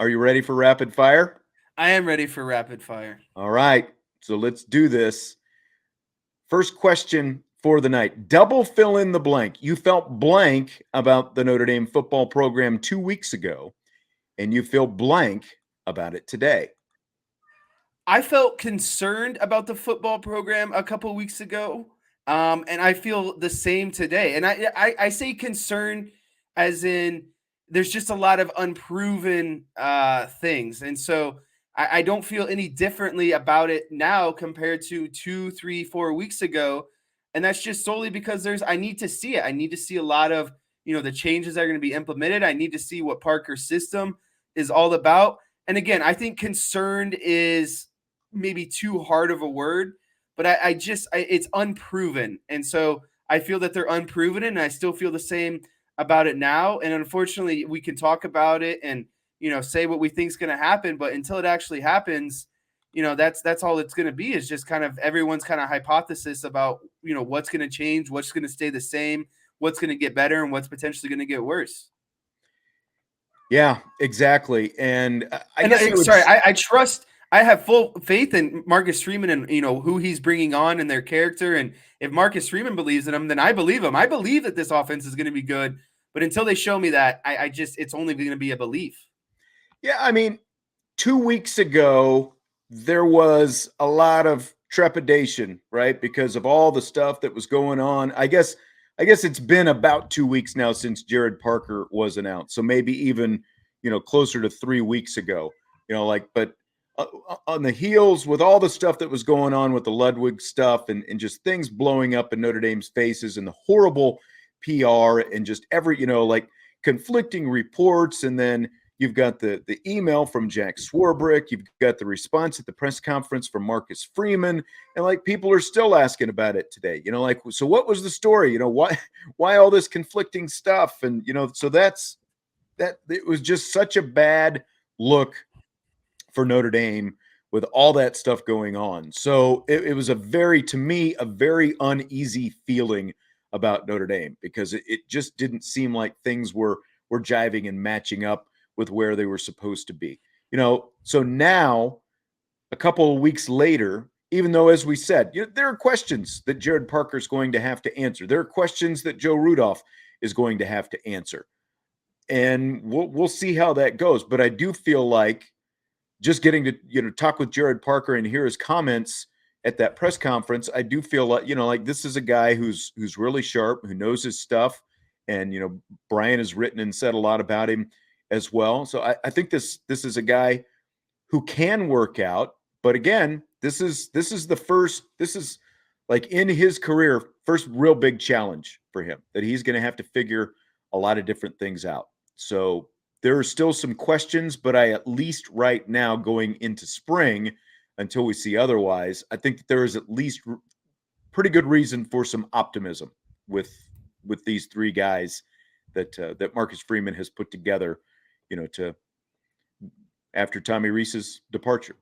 Are you ready for rapid fire? I am ready for rapid fire. All right. So let's do this. First question for the night. Double fill in the blank. You felt blank about the Notre Dame football program 2 weeks ago, and you feel blank about it today. I felt concerned about the football program a couple weeks ago, and I feel the same today. And I say concerned as in there's just a lot of unproven things, and so I don't feel any differently about it now compared to 2, 3, 4 weeks ago. And that's just solely because I need to see it. I need to see a lot of the changes that are going to be implemented. I need to see what Parker's system is all about. And again, I think concerned is maybe too hard of a word, but it's unproven. And so I feel that they're unproven, and I still feel the same about it now. And unfortunately, we can talk about it and say what we think is going to happen, but until it actually happens, that's all it's going to be, is just kind of everyone's kind of hypothesis about what's going to change, what's going to stay the same, what's going to get better, and what's potentially going to get worse. Yeah, exactly. And I guess I trust. I have full faith in Marcus Freeman and who he's bringing on and their character. And if Marcus Freeman believes in him, then I believe him. I believe that this offense is going to be good. But until they show me that, it's only going to be a belief. Yeah, I mean, 2 weeks ago there was a lot of trepidation, right, because of all the stuff that was going on. I guess it's been about 2 weeks now since Jared Parker was announced, so maybe even closer to 3 weeks ago. But on the heels with all the stuff that was going on with the Ludwig stuff and just things blowing up in Notre Dame's faces and the horrible PR and just every conflicting reports, and then you've got the email from Jack Swarbrick. You've got the response at the press conference from Marcus Freeman. And people are still asking about it today. So what was the story? Why all this conflicting stuff? And, so that it was just such a bad look for Notre Dame with all that stuff going on. So it was to me, a very uneasy feeling about Notre Dame, because it just didn't seem like things were jiving and matching up with where they were supposed to be. So now, a couple of weeks later, even though, as we said, there are questions that Jared Parker is going to have to answer. There are questions that Joe Rudolph is going to have to answer. And we'll see how that goes. But I do feel like just getting to talk with Jared Parker and hear his comments at that press conference, I do feel like this is a guy who's really sharp, who knows his stuff. And Brian has written and said a lot about him as well. So I think this is a guy who can work out. But again, this is like in his career, first real big challenge for him, that he's going to have to figure a lot of different things out. So there are still some questions, but I, at least right now going into spring, until we see otherwise, I think that there is at least pretty good reason for some optimism with these three guys that Marcus Freeman has put together, to after Tommy Rees's departure.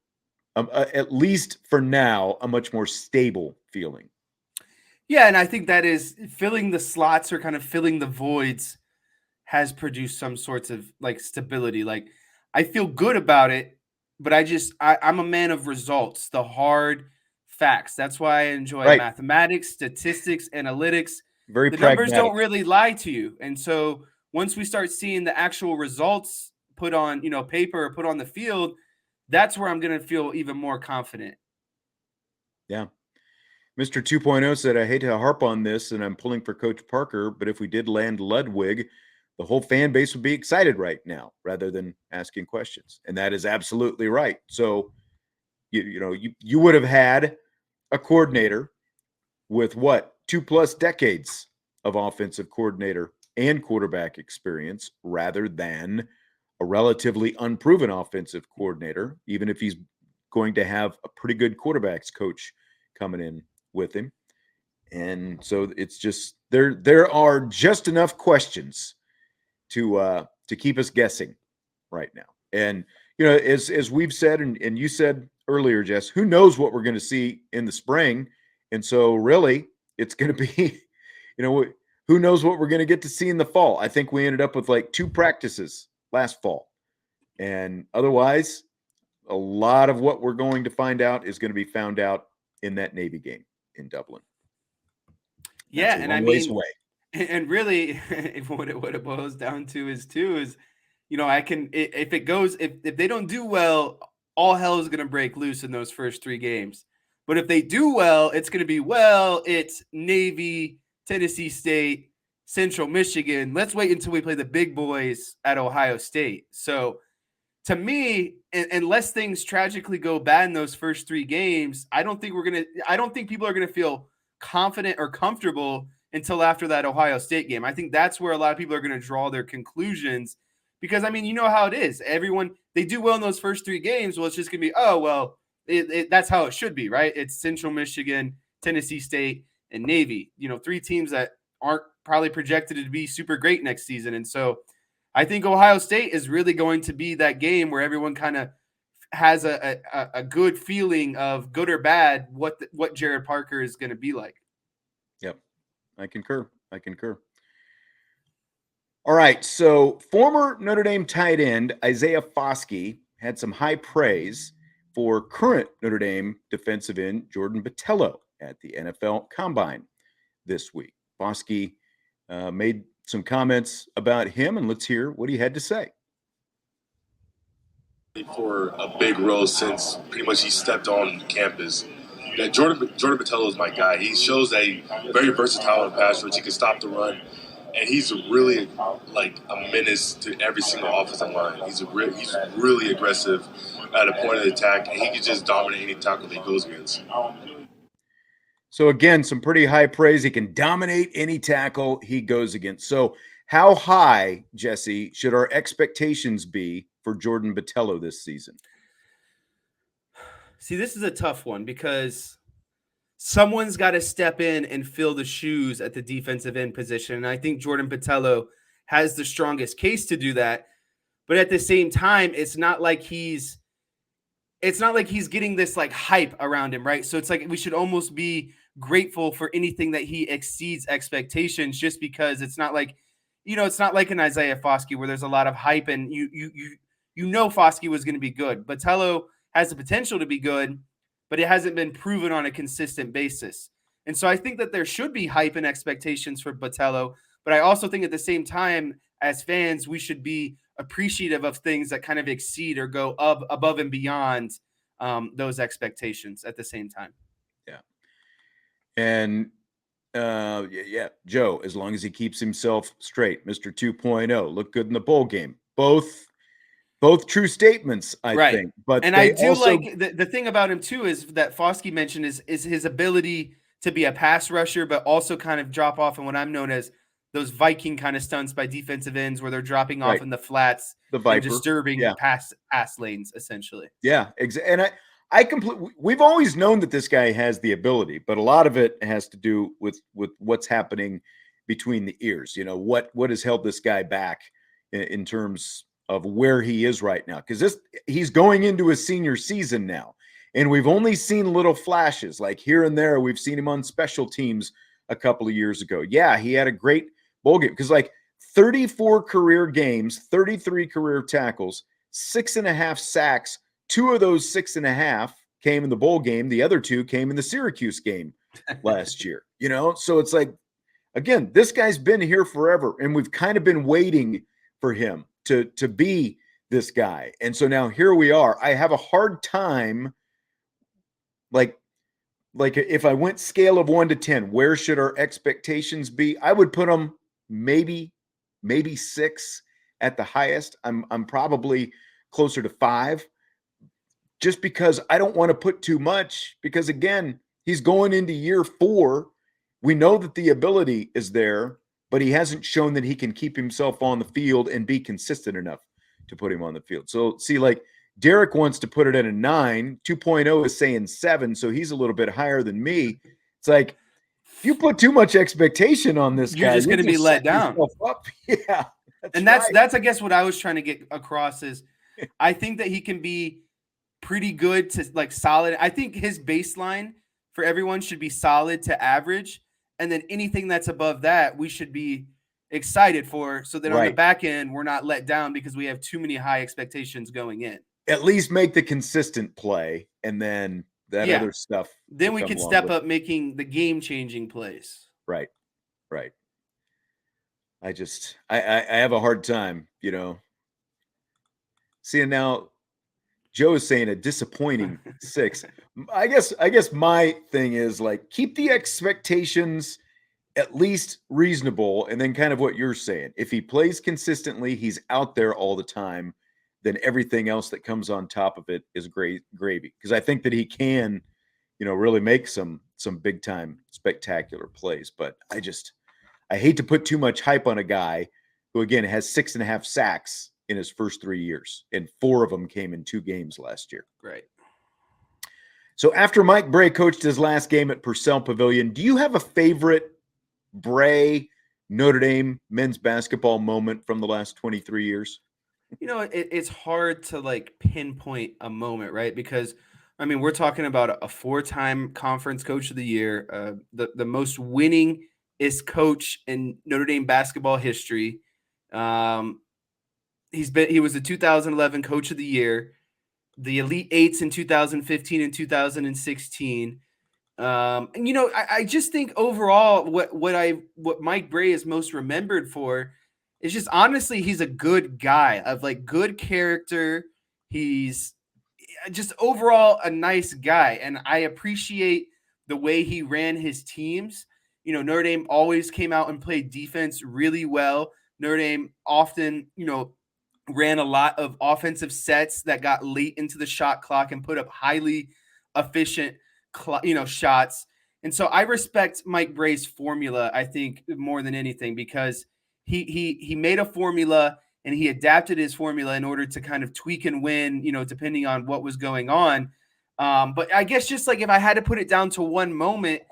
At least for now, a much more stable feeling. Yeah, and I think that is filling the slots, or kind of filling the voids, has produced some sorts of stability. Like, I feel good about it, but I'm a man of results, the hard facts. That's why I enjoy mathematics, statistics, analytics. Very the pragmatic. Numbers don't really lie to you. And so once we start seeing the actual results put on, paper, or put on the field, that's where I'm going to feel even more confident. Yeah. Mr. 2.0 said, I hate to harp on this, and I'm pulling for Coach Parker, but if we did land Ludwig, the whole fan base would be excited right now rather than asking questions. And that is absolutely right. So, you would have had a coordinator with 2+ decades of offensive coordinator and quarterback experience, rather than a relatively unproven offensive coordinator, even if he's going to have a pretty good quarterbacks coach coming in with him. And so it's just there are just enough questions to keep us guessing right now. And as we've said, and you said earlier, Jess, who knows what we're going to see in the spring? And so really, it's going to be, who knows what we're going to get to see in the fall? I think we ended up with 2 practices last fall, And otherwise, a lot of what we're going to find out is going to be found out in that Navy game in Dublin. Yeah, That's a and I long ways mean, away. and really, what it boils down to is, if it goes, if they don't do well, all hell is going to break loose in those first 3 games. But if they do well, it's going to be, it's Navy, Tennessee State, Central Michigan. Let's wait until we play the big boys at Ohio State. So to me, unless things tragically go bad in those first 3 games, I don't think people are going to feel confident or comfortable until after that Ohio State game. I think that's where a lot of people are going to draw their conclusions, because I mean, you know how it is. Everyone, they do well in those first 3 games. Well, it's just going to be, oh, well, that's how it should be, right? It's Central Michigan, Tennessee State, and Navy, 3 teams that aren't probably projected to be super great next season. And so I think Ohio State is really going to be that game where everyone kind of has a good feeling of, good or bad, what Jared Parker is going to be like. Yep. I concur. All right. So former Notre Dame tight end Isaiah Foskey had some high praise for current Notre Dame defensive end Jordan Botelho at the NFL Combine this week. Foskey made some comments about him, and let's hear what he had to say. For a big role since pretty much he stepped on campus. That Jordan Botelho is my guy. He shows that he's very versatile in pass rush. He can stop the run, and he's really like a menace to every single offensive line. He's really aggressive at a point of attack, and he can just dominate any tackle that he goes against. So again, some pretty high praise. He can dominate any tackle he goes against. So how high, Jesse, should our expectations be for Jordan Botelho this season? See, this is a tough one because someone's got to step in and fill the shoes at the defensive end position. And I think Jordan Botelho has the strongest case to do that. But at the same time, it's not like he's getting this like hype around him, right? So it's like we should almost be grateful for anything that he exceeds expectations, just because it's not like, it's not like an Isaiah Foskey where there's a lot of hype and Foskey was going to be good. Botelho has the potential to be good, but it hasn't been proven on a consistent basis. And so I think that there should be hype and expectations for Botelho, but I also think at the same time, as fans, we should be appreciative of things that kind of exceed or go above and beyond those expectations at the same time. Yeah. And Joe, as long as he keeps himself straight, Mr. 2.0, look good in the bowl game. Both true statements, I think. But I do also like the thing about him too is that Foskey mentioned is his ability to be a pass rusher, but also kind of drop off in what I'm known as those Viking kind of stunts by defensive ends where they're dropping off in the flats, the Viper, and disturbing pass lanes, essentially. Yeah, and I completely. We've always known that this guy has the ability, but a lot of it has to do with what's happening between the ears. What has held this guy back in terms of where he is right now, because he's going into his senior season now, and we've only seen little flashes like here and there. We've seen him on special teams a couple of years ago. Yeah, he had a great bowl game because 34 career games, 33 career tackles, 6.5 sacks. 2 of those 6.5 came in the bowl game. The other 2 came in the Syracuse game last year. So it's like, again, this guy's been here forever, and we've kind of been waiting for him to be this guy. And so now here we are. I have a hard time, like if I went scale of 1 to 10, where should our expectations be? I would put them maybe 6 at the highest. I'm probably closer to 5. Just because I don't want to put too much, because again, he's going into year 4. We know that the ability is there, but he hasn't shown that he can keep himself on the field and be consistent enough to put him on the field. So see, Derek wants to put it at a 9, 2.0 is saying 7. So he's a little bit higher than me. It's like, if you put too much expectation on this guy, you're just going to be let down. Yeah. That's, I guess what I was trying to get across is I think that he can be pretty good to solid. I think his baseline for everyone should be solid to average. And then anything that's above that, we should be excited for, so that on the Right. back end we're not let down because we have too many high expectations going in. At least make the consistent play, and then that Yeah. other stuff Then will we come could along step with up it. making the game-changing plays. Right. Right. I have a hard time, seeing now Joe is saying a disappointing 6. I guess my thing is like keep the expectations at least reasonable, and then kind of what you're saying. If he plays consistently, he's out there all the time, then everything else that comes on top of it is great gravy. Because I think that he can, really make some big time spectacular plays. But I hate to put too much hype on a guy who again has 6.5 sacks in his first 3 years, and 4 of them came in 2 games last year. Right. So after Mike Brey coached his last game at Purcell Pavilion, do you have a favorite Brey Notre Dame men's basketball moment from the last 23 years? It's hard to like pinpoint a moment, right? Because we're talking about a 4-time conference coach of the year, the most winningest coach in Notre Dame basketball history. He was the 2011 coach of the year, the Elite Eights in 2015 and 2016. I just think overall what Mike Brey is most remembered for is just honestly he's a good guy of like good character. He's just overall a nice guy, and I appreciate the way he ran his teams. Notre Dame always came out and played defense really well. Notre Dame often, ran a lot of offensive sets that got late into the shot clock and put up highly efficient shots. And so I respect Mike Brey's formula, I think, more than anything, because he made a formula and he adapted his formula in order to kind of tweak and win, depending on what was going on. But I guess just like if I had to put it down to one moment,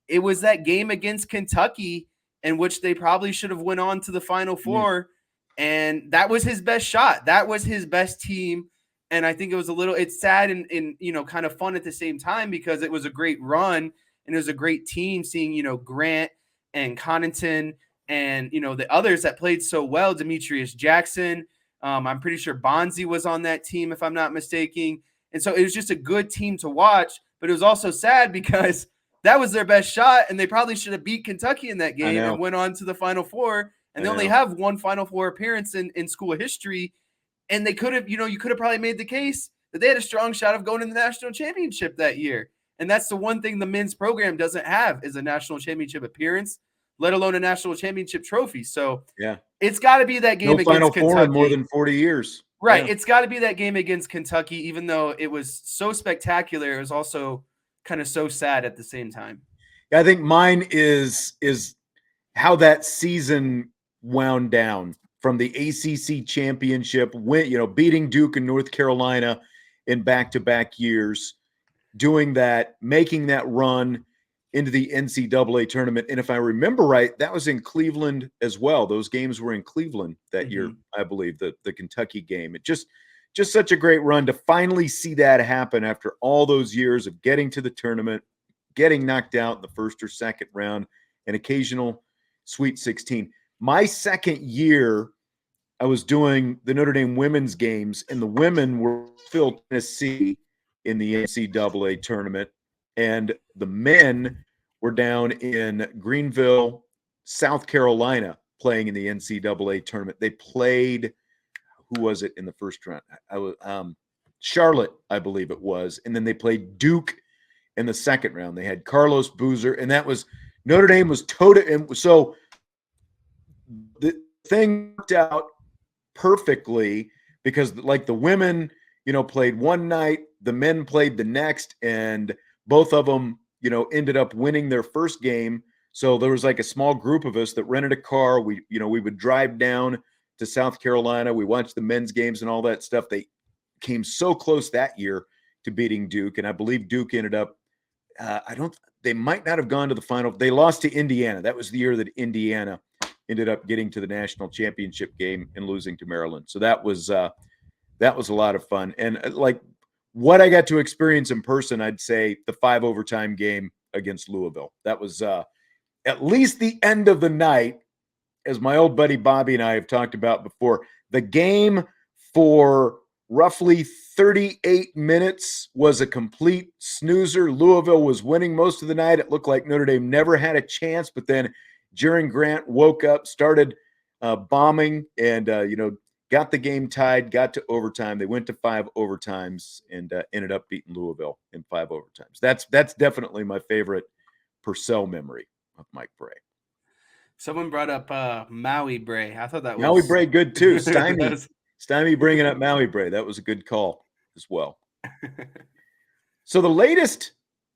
it was that game against Kentucky in which they probably should have went on to the Final Four. And that was his best shot. That was his best team. And I think it's sad and kind of fun at the same time, because it was a great run and it was a great team seeing, Grant and Connaughton and, the others that played so well, Demetrius Jackson. I'm pretty sure Bonzi was on that team, if I'm not mistaken. And so it was just a good team to watch, but it was also sad because that was their best shot and they probably should have beat Kentucky in that game and went on to the Final Four. And they only have one Final Four appearance in school history. And they could have, you could have probably made the case that they had a strong shot of going to the national championship that year. And that's the one thing the men's program doesn't have is a national championship appearance, let alone a national championship trophy. So it's got to be that game against Final Kentucky. Four in more than 40 years. Right. Yeah. It's got to be that game against Kentucky, even though it was so spectacular. It was also kind of so sad at the same time. I think mine is how that season wound down from the ACC championship, beating Duke and North Carolina in back-to-back years, doing that, making that run into the NCAA tournament. And if I remember right, that was in Cleveland as well. Those games were in Cleveland that year, I believe, the Kentucky game. It just such a great run to finally see that happen after all those years of getting to the tournament, getting knocked out in the first or second round, an occasional Sweet 16. My second year, I was doing the Notre Dame women's games, and the women were Phil, Tennessee in the NCAA tournament, and the men were down in Greenville, South Carolina, playing in the NCAA tournament. They played, who was it in the first round? I was Charlotte, I believe it was, and then they played Duke in the second round. They had Carlos Boozer, and that was Notre Dame was total. And so the thing worked out perfectly because like the women, played one night, the men played the next, and both of them, ended up winning their first game. So there was like a small group of us that rented a car. We would drive down to South Carolina. We watched the men's games and all that stuff. They came so close that year to beating Duke. And I believe Duke ended up, they might not have gone to the final. They lost to Indiana. That was the year that Indiana ended up getting to the national championship game and losing to Maryland. So that was a lot of fun. And like what I got to experience in person, I'd say the 5 overtime game against Louisville. That was at least the end of the night. as my old buddy Bobby and I have talked about before, the game for roughly 38 minutes was a complete snoozer. Louisville was winning most of the night. It looked like Notre Dame never had a chance, but then Jerry Grant woke up, started bombing, and got the game tied, got to overtime. They went to 5 overtimes and ended up beating Louisville in 5 overtimes. That's definitely my favorite Purcell memory of Mike Brey. Someone brought up Maui Brey. I thought that was Maui Brey good too. Stymie bringing up Maui Brey. That was a good call as well. So the latest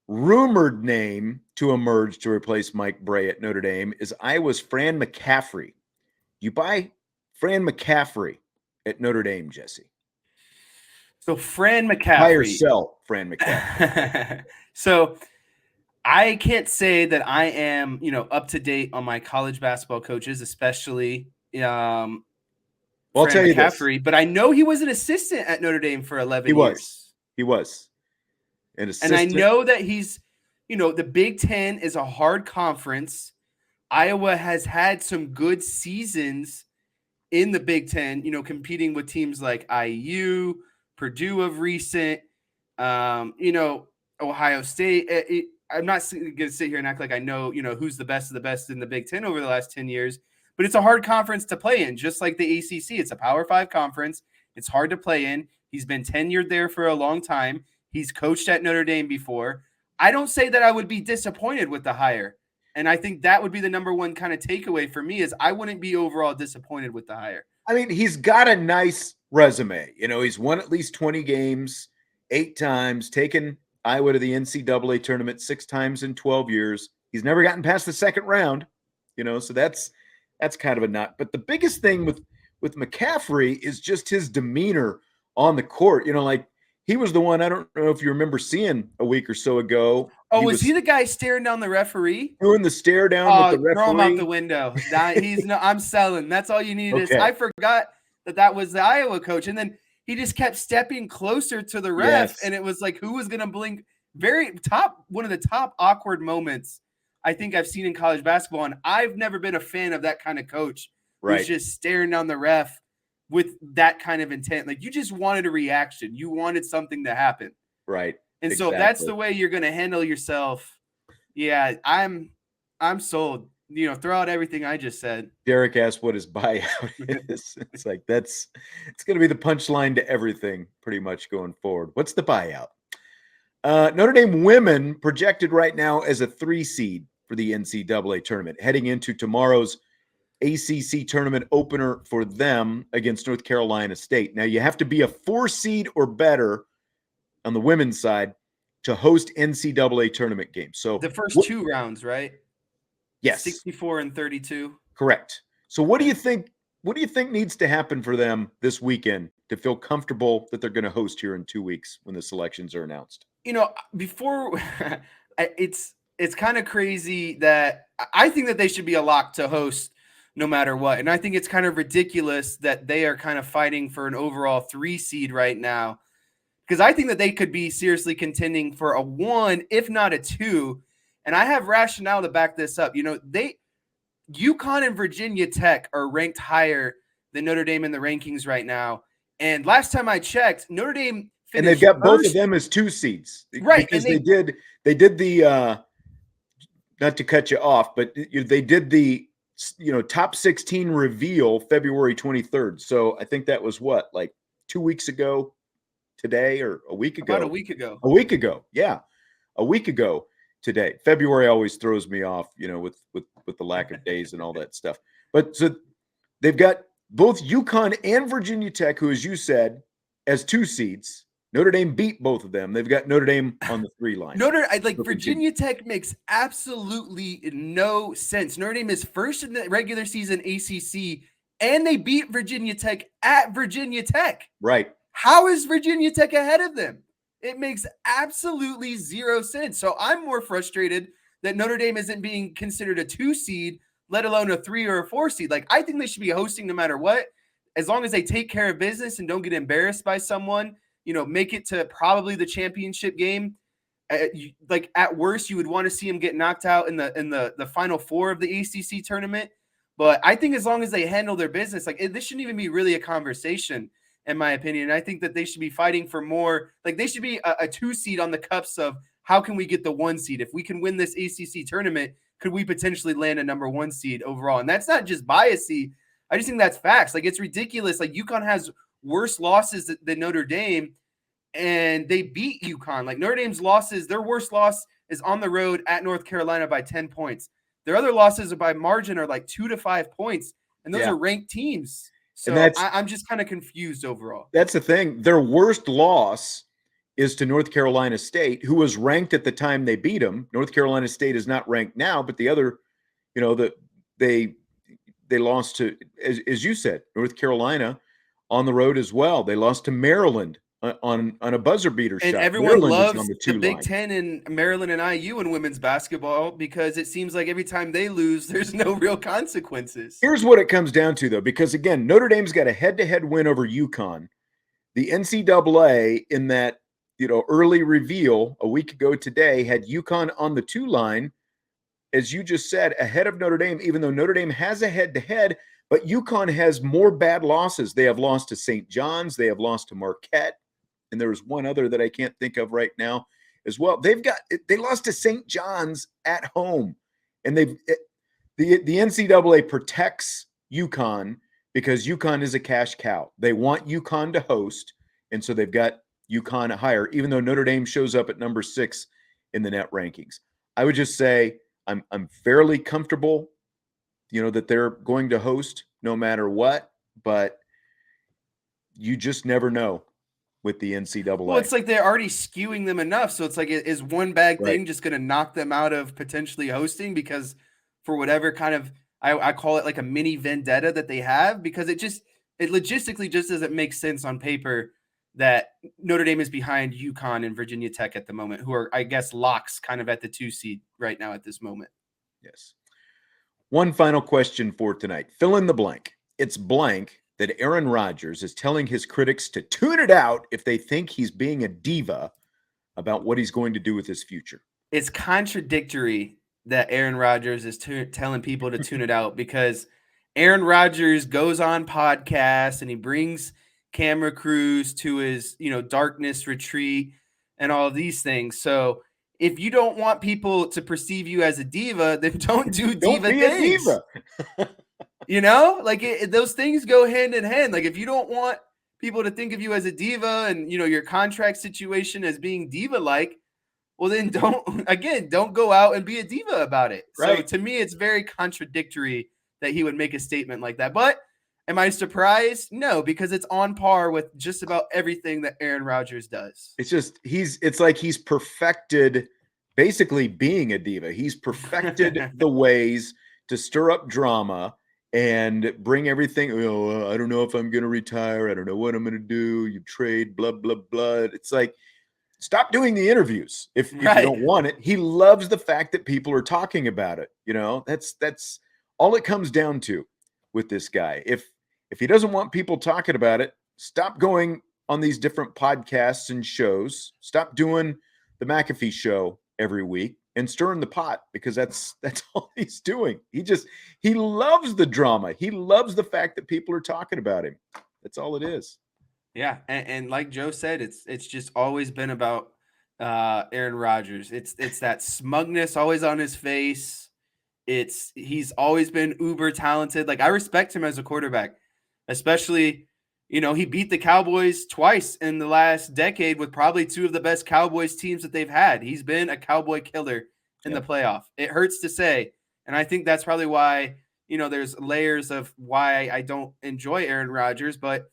rumored name to emerge to replace Mike Brey at Notre Dame is Iowa's Fran McCaffrey. You buy Fran McCaffrey at Notre Dame, Jesse? So Fran McCaffrey. Buy or sell Fran McCaffrey. So I can't say that I am, up to date on my college basketball coaches, especially I'll tell you McCaffrey, this. but I know he was an assistant at Notre Dame for 11 years. He was. And I know that he's, the Big Ten is a hard conference. Iowa has had some good seasons in the Big Ten, competing with teams like IU, Purdue of recent, Ohio State. I'm not going to sit here and act like I know, who's the best of the best in the Big Ten over the last 10 years. But it's a hard conference to play in, just like the ACC. It's a Power 5 conference. It's hard to play in. He's been tenured there for a long time. He's coached at Notre Dame before. I don't say that I would be disappointed with the hire. And I think that would be the number one kind of takeaway for me is I wouldn't be overall disappointed with the hire. I mean, he's got a nice resume. He's won at least 20 games, 8 times, taken Iowa to the NCAA tournament 6 times in 12 years. He's never gotten past the second round, so that's kind of a nut. But the biggest thing with McCaffrey is just his demeanor on the court. He was the one, I don't know if you remember seeing a week or so ago. Oh, was he the guy staring down the referee? Doing the stare down with the referee? Throw him out the window. I'm selling. That's all you need. Okay. I forgot that was the Iowa coach. And then he just kept stepping closer to the ref. Yes. And it was like, who was going to blink? One of the top awkward moments I think I've seen in college basketball. And I've never been a fan of that kind of coach. Right. Who's just staring down the ref with that kind of intent. Like you just wanted a reaction. You wanted something to happen. Right. And so if that's the way you're going to handle yourself. Yeah, I'm sold. Throw out everything I just said. Derek asked what his buyout is. It's like, it's going to be the punchline to everything pretty much going forward. What's the buyout? Notre Dame women projected right now as a 3 seed for the NCAA tournament, heading into tomorrow's ACC tournament opener for them against North Carolina State. Now, you have to be a 4 seed or better on the women's side to host NCAA tournament games. So the first 2 rounds, right? Yes. 64 and 32. Correct. So what do you think needs to happen for them this weekend to feel comfortable that they're going to host here in 2 weeks when the selections are announced? Before it's kind of crazy that I think that they should be a lock to host no matter what. And I think it's kind of ridiculous that they are kind of fighting for an overall 3 seed right now, because I think that they could be seriously contending for a 1, if not a 2. And I have rationale to back this up. UConn and Virginia Tech are ranked higher than Notre Dame in the rankings right now. And last time I checked, Notre Dame finished and they've got both of them as 2 seeds, right? Because they did the not to cut you off, but they did the top 16 reveal February 23rd. So I think that was like 2 weeks ago today, or a week ago? About a week ago. A week ago, yeah, a week ago today. February always throws me off, with the lack of days and all that stuff. But so they've got both UConn and Virginia Tech, who, as you said, as 2 seeds. Notre Dame beat both of them. They've got Notre Dame on the 3 line. Virginia Tech makes absolutely no sense. Notre Dame is first in the regular season ACC, and they beat Virginia Tech at Virginia Tech. Right. How is Virginia Tech ahead of them? It makes absolutely 0 sense. So I'm more frustrated that Notre Dame isn't being considered a 2 seed, let alone a 3 or a 4 seed. Like, I think they should be hosting no matter what, as long as they take care of business and don't get embarrassed by someone. Make it to probably the championship game. At worst, you would want to see them get knocked out in the Final Four of the ACC tournament. But I think as long as they handle their business, like this shouldn't even be really a conversation, in my opinion. I think that they should be fighting for more. Like they should be a 2 seed on the cups of how can we get the 1 seed? If we can win this ACC tournament, could we potentially land a number 1 seed overall? And that's not just biasy. I just think that's facts. Like it's ridiculous. Like UConn has worse losses than Notre Dame, and they beat UConn. Like Notre Dame's losses, their worst loss is on the road at North Carolina by 10 points. Their other losses are by margin are like 2 to 5 points, and those are ranked teams. So I'm just kind of confused overall. That's the thing. Their worst loss is to North Carolina State, who was ranked at the time they beat them. North Carolina State is not ranked now, but the other, they lost to, as you said, North Carolina on the road as well. They lost to Maryland on a buzzer beater and shot. Everyone loves the Big Ten and Maryland and IU in women's basketball because it seems like every time they lose, there's no real consequences. Here's what it comes down to, though, because, again, Notre Dame's got a head-to-head win over UConn. The NCAA in that early reveal a week ago today had UConn on the 2 line, as you just said, ahead of Notre Dame, even though Notre Dame has a head-to-head, but UConn has more bad losses. They have lost to St. John's. They have lost to Marquette. And there was one other that I can't think of right now as well. They lost to St. John's at home. And the NCAA protects UConn because UConn is a cash cow. They want UConn to host, and so they've got UConn higher, even though Notre Dame shows up at number 6 in the net rankings. I would just say I'm fairly comfortable, that they're going to host no matter what, but you just never know with the NCAA. Well, it's like they're already skewing them enough. So it's like, is one bad thing just going to knock them out of potentially hosting because for whatever kind of, I call it like a mini vendetta that they have, because it logistically just doesn't make sense on paper that Notre Dame is behind UConn and Virginia Tech at the moment, who are, I guess, locks kind of at the 2 seed right now at this moment. Yes. One final question for tonight. Fill in the blank. It's blank that Aaron Rodgers is telling his critics to tune it out if they think he's being a diva about what he's going to do with his future. It's contradictory that Aaron Rodgers is telling people to tune it out, because Aaron Rodgers goes on podcasts and he brings camera crews to his, darkness retreat and all of these things. So if you don't want people to perceive you as a diva, then don't do diva things. A diva. Those things go hand in hand. Like if you don't want people to think of you as a diva and, your contract situation as being diva-like, well, then don't go out and be a diva about it. Right. So to me, it's very contradictory that he would make a statement like that. But am I surprised? No, because it's on par with just about everything that Aaron Rodgers does. It's like he's perfected basically being a diva. He's perfected the ways to stir up drama and bring everything. I don't know if I'm going to retire. I don't know what I'm going to do. You trade, blah, blah, blah. It's like, stop doing the interviews if you don't want it. He loves the fact that people are talking about it. That's all it comes down to with this guy. If he doesn't want people talking about it, stop going on these different podcasts and shows. Stop doing the McAfee show every week and stirring the pot, because that's all he's doing. He loves the drama. He loves the fact that people are talking about him. That's all it is. Yeah, and like Joe said, it's just always been about Aaron Rodgers. It's that smugness always on his face. He's always been uber talented. Like I respect him as a quarterback, especially, he beat the Cowboys twice in the last decade with probably 2 of the best Cowboys teams that they've had. He's been a Cowboy killer in the playoff. It hurts to say, and I think that's probably why, there's layers of why I don't enjoy Aaron Rodgers, but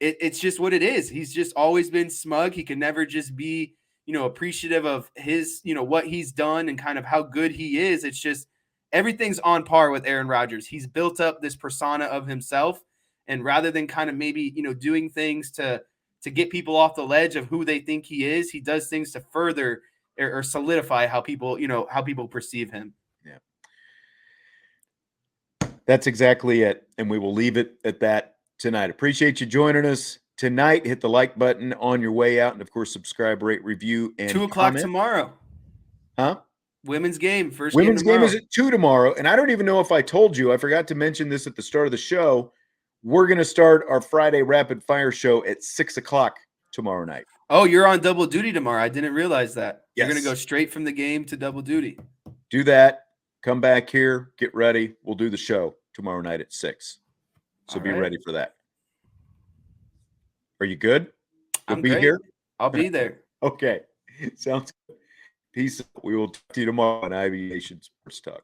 it's just what it is. He's just always been smug. He can never just be, appreciative of his, what he's done and kind of how good he is. It's just everything's on par with Aaron Rodgers. He's built up this persona of himself, and rather than kind of maybe, doing things to get people off the ledge of who they think he is, he does things to further or solidify how people perceive him. Yeah. That's exactly it. And we will leave it at that tonight. Appreciate you joining us tonight. Hit the like button on your way out. And of course, subscribe, rate, review, and 2:00 tomorrow. Huh? Women's game, first Women's game game tomorrow. is at 2 tomorrow. And I don't even know if I told you. I forgot to mention this at the start of the show. We're going to start our Friday rapid fire show at 6 o'clock tomorrow night. Oh, you're on double duty tomorrow. I didn't realize that. You're going to Yes. go straight from the game to double duty. Do that. Come back here. Get ready. We'll do the show tomorrow night at 6. So All be right. ready for that. Are you good? You'll I'm be great. here? I'll be there. Okay. Sounds good. Peace. We will talk to you tomorrow on IB Nation Sports Talk.